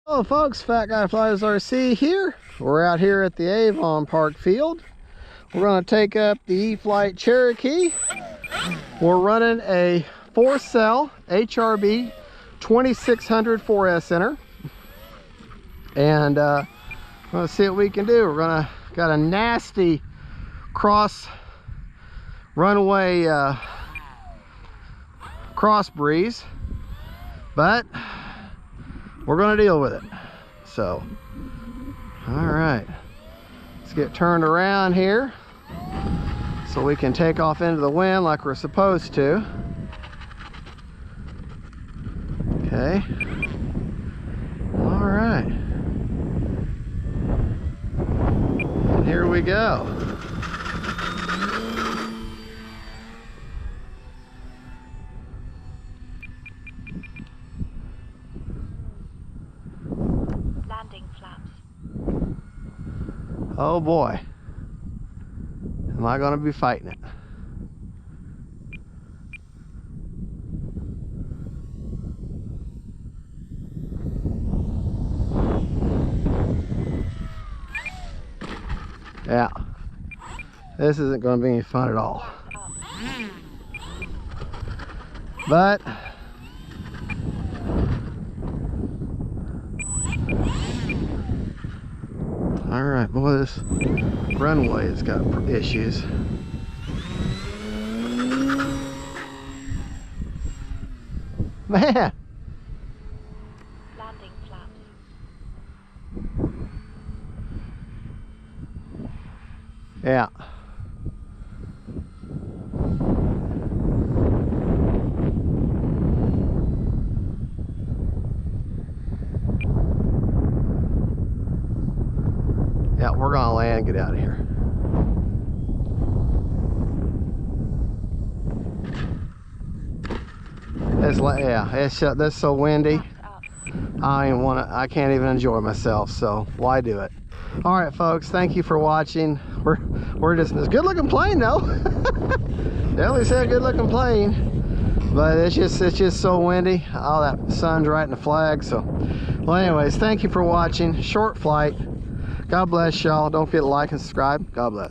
Hello folks, Fat Guy Flies RC here. We're out here at the Avon Park field. We're going to take up the e-flite Cherokee. We're running a 4-cell HRB 2600 4S center. And we're going to see what we can do. Got a nasty cross runway cross breeze, but we're going to deal with it. So, all right, let's get turned around here so we can take off into the wind like we're supposed to. Okay, all right, and here we go. Oh boy, am I going to be fighting it. Yeah, this isn't going to be any fun at all. But all right, boy, this runway has got issues. Man. Landing flaps. Yeah. Yeah, we're gonna land and get out of here. It's so windy. I can't even enjoy myself, so why do it? All right, folks, thank you for watching. We're just, it's a good looking plane though. Definitely said good looking plane, but it's just so windy. All that sun's right in the flag. So, well, anyways, thank you for watching. Short flight. God bless y'all. Don't forget to like and subscribe. God bless.